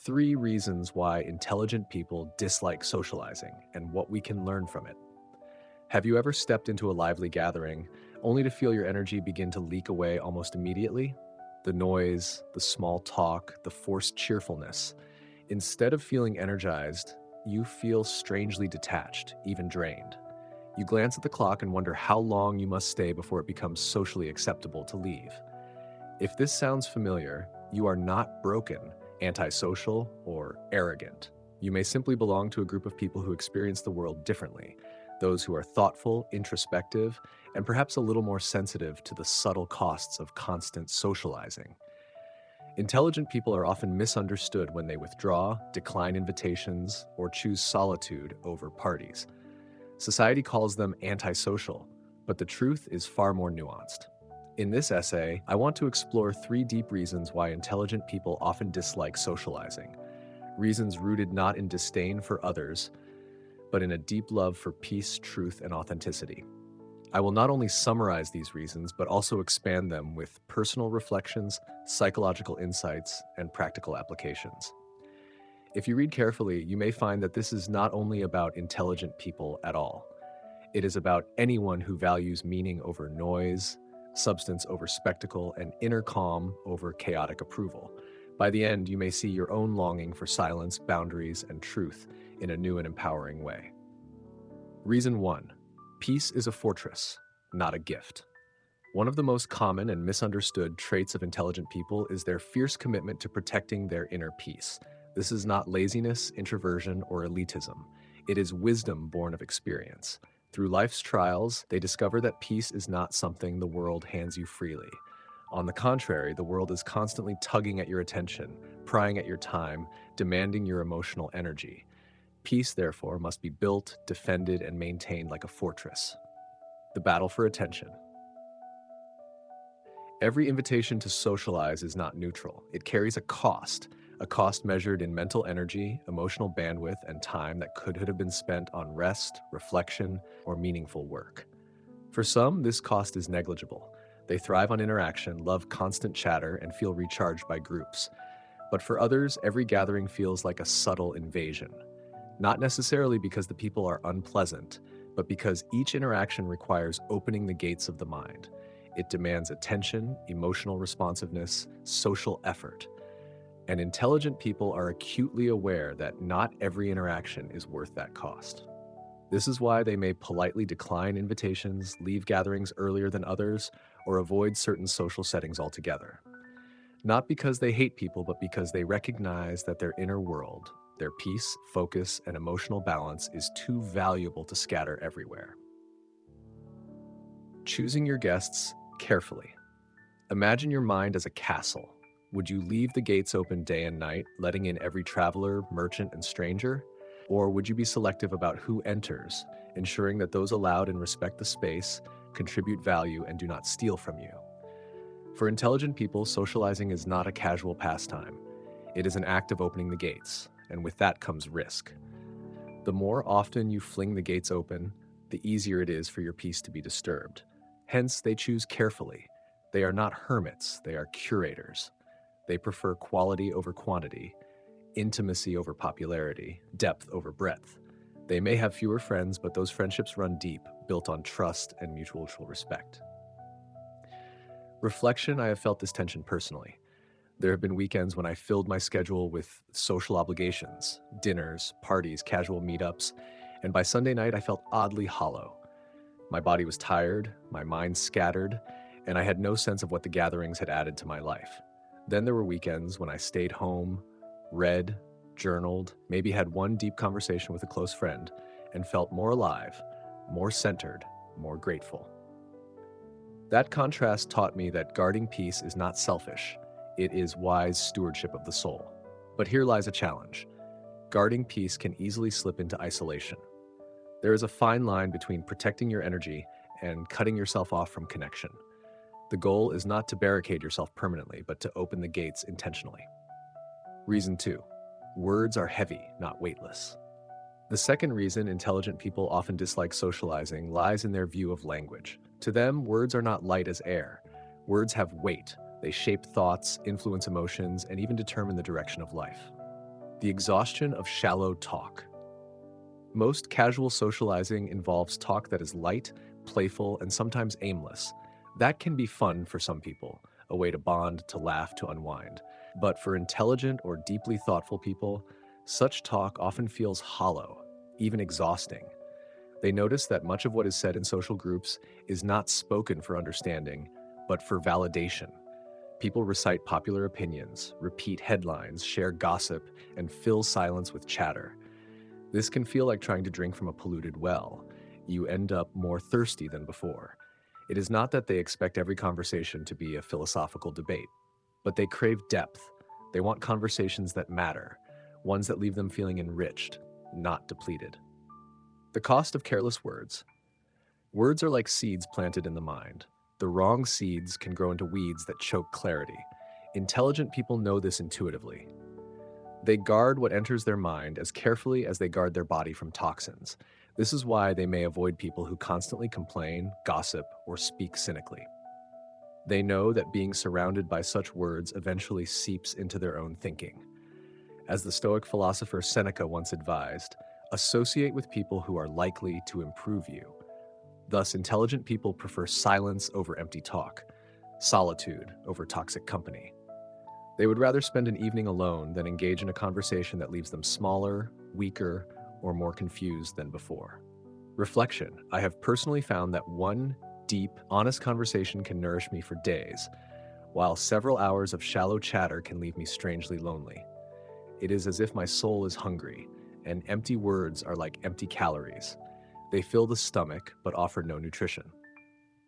3 reasons why intelligent people dislike socializing and what we can learn from it. Have you ever stepped into a lively gathering only to feel your energy begin to leak away almost immediately? The noise, the small talk, the forced cheerfulness. Instead of feeling energized, you feel strangely detached, even drained. You glance at the clock and wonder how long you must stay before it becomes socially acceptable to leave. If this sounds familiar, you are not broken, antisocial, or arrogant. You may simply belong to a group of people who experience the world differently, those who are thoughtful, introspective, and perhaps a little more sensitive to the subtle costs of constant socializing. Intelligent people are often misunderstood when they withdraw, decline invitations, or choose solitude over parties. Society calls them antisocial, but the truth is far more nuanced. In this essay, I want to explore 3 deep reasons why intelligent people often dislike socializing. Reasons rooted not in disdain for others, but in a deep love for peace, truth, and authenticity. I will not only summarize these reasons, but also expand them with personal reflections, psychological insights, and practical applications. If you read carefully, you may find that this is not only about intelligent people at all. It is about anyone who values meaning over noise, substance over spectacle, and inner calm over chaotic approval. By the end, you may see your own longing for silence, boundaries, and truth in a new and empowering way. Reason 1. Peace is a fortress, not a gift. One of the most common and misunderstood traits of intelligent people is their fierce commitment to protecting their inner peace. This is not laziness, introversion, or elitism. It is wisdom born of experience. Through life's trials, they discover that peace is not something the world hands you freely. On the contrary, the world is constantly tugging at your attention, prying at your time, demanding your emotional energy. Peace, therefore, must be built, defended, and maintained like a fortress. The battle for attention. Every invitation to socialize is not neutral. It carries a cost measured in mental energy, emotional bandwidth, and time that could have been spent on rest, reflection, or meaningful work. For some, this cost is negligible. They thrive on interaction, love constant chatter, and feel recharged by groups. But for others, every gathering feels like a subtle invasion. Not necessarily because the people are unpleasant, but because each interaction requires opening the gates of the mind. It demands attention, emotional responsiveness, social effort. And intelligent people are acutely aware that not every interaction is worth that cost. This is why they may politely decline invitations, leave gatherings earlier than others, or avoid certain social settings altogether. Not because they hate people, but because they recognize that their inner world, their peace, focus, and emotional balance is too valuable to scatter everywhere. Choosing your guests carefully. Imagine your mind as a castle. Would you leave the gates open day and night, letting in every traveler, merchant, and stranger? Or would you be selective about who enters, ensuring that those allowed and respect the space, contribute value, and do not steal from you? For intelligent people, socializing is not a casual pastime. It is an act of opening the gates, and with that comes risk. The more often you fling the gates open, the easier it is for your peace to be disturbed. Hence, they choose carefully. They are not hermits, they are curators. They prefer quality over quantity, intimacy over popularity, depth over breadth. They may have fewer friends, but those friendships run deep, built on trust and mutual respect. Reflection, I have felt this tension personally. There have been weekends when I filled my schedule with social obligations, dinners, parties, casual meetups, and by Sunday night I felt oddly hollow. My body was tired, my mind scattered, and I had no sense of what the gatherings had added to my life. Then there were weekends when I stayed home, read, journaled, maybe had one deep conversation with a close friend, and felt more alive, more centered, more grateful. That contrast taught me that guarding peace is not selfish, it is wise stewardship of the soul. But here lies a challenge. Guarding peace can easily slip into isolation. There is a fine line between protecting your energy and cutting yourself off from connection. The goal is not to barricade yourself permanently, but to open the gates intentionally. Reason 2. Words are heavy, not weightless. The second reason intelligent people often dislike socializing lies in their view of language. To them, words are not light as air. Words have weight. They shape thoughts, influence emotions, and even determine the direction of life. The exhaustion of shallow talk. Most casual socializing involves talk that is light, playful, and sometimes aimless. That can be fun for some people, a way to bond, to laugh, to unwind. But for intelligent or deeply thoughtful people, such talk often feels hollow, even exhausting. They notice that much of what is said in social groups is not spoken for understanding, but for validation. People recite popular opinions, repeat headlines, share gossip, and fill silence with chatter. This can feel like trying to drink from a polluted well. You end up more thirsty than before. It is not that they expect every conversation to be a philosophical debate, but they crave depth. They want conversations that matter, ones that leave them feeling enriched, not depleted. The cost of careless words. Words are like seeds planted in the mind. The wrong seeds can grow into weeds that choke clarity. Intelligent people know this intuitively. They guard what enters their mind as carefully as they guard their body from toxins. This is why they may avoid people who constantly complain, gossip, or speak cynically. They know that being surrounded by such words eventually seeps into their own thinking. As the Stoic philosopher Seneca once advised, associate with people who are likely to improve you. Thus, intelligent people prefer silence over empty talk, solitude over toxic company. They would rather spend an evening alone than engage in a conversation that leaves them smaller, weaker, or more confused than before. Reflection. I have personally found that one deep, honest conversation can nourish me for days, while several hours of shallow chatter can leave me strangely lonely. It is as if my soul is hungry, and empty words are like empty calories. They fill the stomach, but offer no nutrition.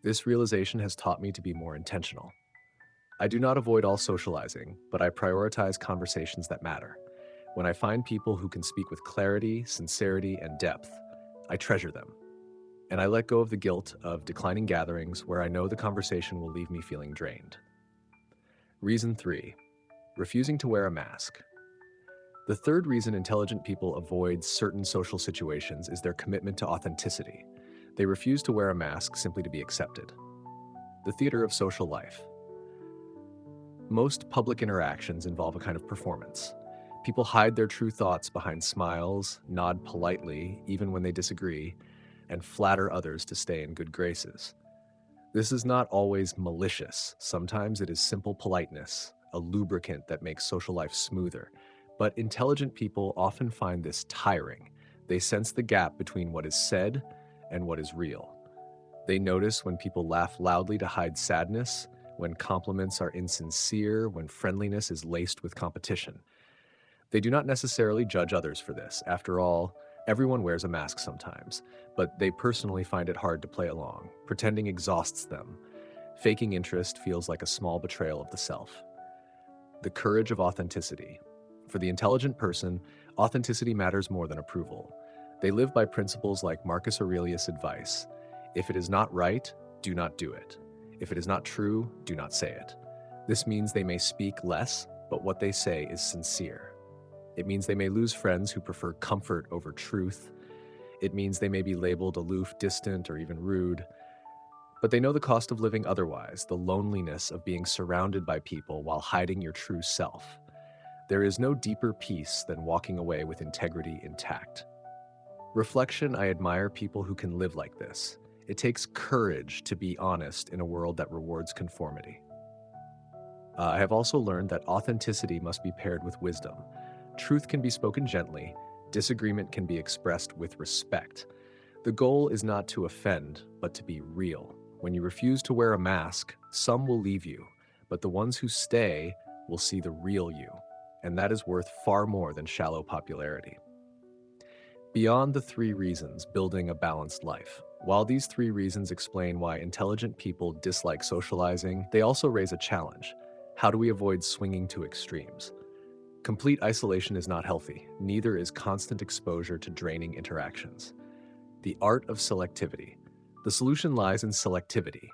This realization has taught me to be more intentional. I do not avoid all socializing, but I prioritize conversations that matter. When I find people who can speak with clarity, sincerity, and depth, I treasure them. And I let go of the guilt of declining gatherings where I know the conversation will leave me feeling drained. Reason 3. Refusing to wear a mask. The third reason intelligent people avoid certain social situations is their commitment to authenticity. They refuse to wear a mask simply to be accepted. The theater of social life. Most public interactions involve a kind of performance. People hide their true thoughts behind smiles, nod politely, even when they disagree, and flatter others to stay in good graces. This is not always malicious. Sometimes it is simple politeness, a lubricant that makes social life smoother. But intelligent people often find this tiring. They sense the gap between what is said and what is real. They notice when people laugh loudly to hide sadness, when compliments are insincere, when friendliness is laced with competition. They do not necessarily judge others for this. After all, everyone wears a mask sometimes, but they personally find it hard to play along. Pretending exhausts them. Faking interest feels like a small betrayal of the self. The courage of authenticity. For the intelligent person, authenticity matters more than approval. They live by principles like Marcus Aurelius' advice: if it is not right, do not do it. If it is not true, do not say it. This means they may speak less, but what they say is sincere. It means they may lose friends who prefer comfort over truth. It means they may be labeled aloof, distant, or even rude. But they know the cost of living otherwise, the loneliness of being surrounded by people while hiding your true self. There is no deeper peace than walking away with integrity intact. Reflection. I admire people who can live like this. It takes courage to be honest in a world that rewards conformity. I have also learned that authenticity must be paired with wisdom. Truth can be spoken gently, disagreement can be expressed with respect. The goal is not to offend, but to be real. When you refuse to wear a mask, some will leave you, but the ones who stay will see the real you, and that is worth far more than shallow popularity. Beyond the 3 reasons, building a balanced life. While these 3 reasons explain why intelligent people dislike socializing, they also raise a challenge. How do we avoid swinging to extremes? Complete isolation is not healthy, neither is constant exposure to draining interactions. The art of selectivity. The solution lies in selectivity,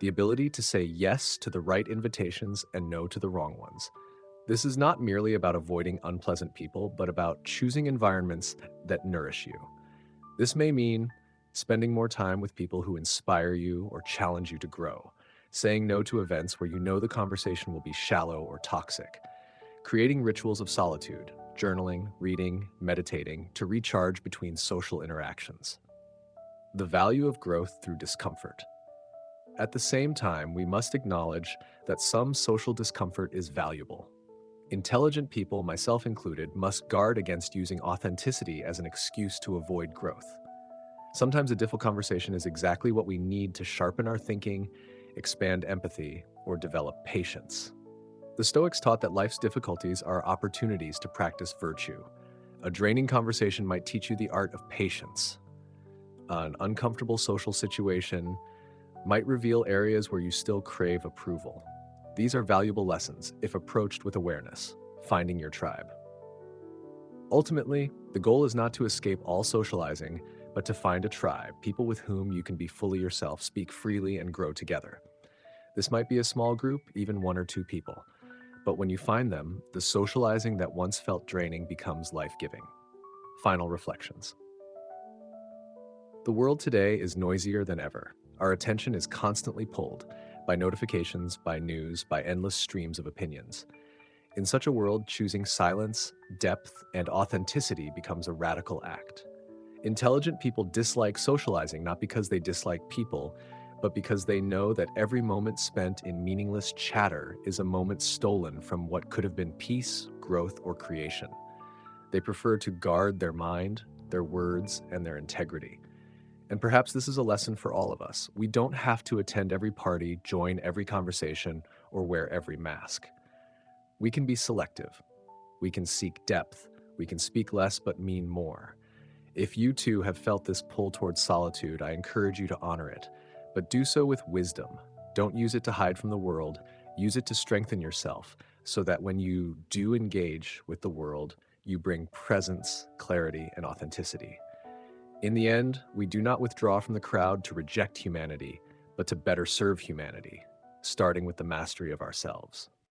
the ability to say yes to the right invitations and no to the wrong ones. This is not merely about avoiding unpleasant people, but about choosing environments that nourish you. This may mean spending more time with people who inspire you or challenge you to grow, saying no to events where you know the conversation will be shallow or toxic, creating rituals of solitude, journaling, reading, meditating to recharge between social interactions. The value of growth through discomfort. At the same time, we must acknowledge that some social discomfort is valuable. Intelligent people, myself included, must guard against using authenticity as an excuse to avoid growth. Sometimes a difficult conversation is exactly what we need to sharpen our thinking, expand empathy, or develop patience. The Stoics taught that life's difficulties are opportunities to practice virtue. A draining conversation might teach you the art of patience. An uncomfortable social situation might reveal areas where you still crave approval. These are valuable lessons if approached with awareness, finding your tribe. Ultimately, the goal is not to escape all socializing, but to find a tribe, people with whom you can be fully yourself, speak freely, and grow together. This might be a small group, even one or two people. But when you find them, the socializing that once felt draining becomes life-giving. Final reflections. The world today is noisier than ever. Our attention is constantly pulled by notifications, by news, by endless streams of opinions. In such a world, choosing silence, depth, and authenticity becomes a radical act. Intelligent people dislike socializing not because they dislike people, but because they know that every moment spent in meaningless chatter is a moment stolen from what could have been peace, growth, or creation. They prefer to guard their mind, their words, and their integrity. And perhaps this is a lesson for all of us. We don't have to attend every party, join every conversation, or wear every mask. We can be selective. We can seek depth. We can speak less but mean more. If you too have felt this pull towards solitude, I encourage you to honor it, but do so with wisdom. Don't use it to hide from the world. Use it to strengthen yourself so that when you do engage with the world, you bring presence, clarity, and authenticity. In the end, we do not withdraw from the crowd to reject humanity, but to better serve humanity, starting with the mastery of ourselves.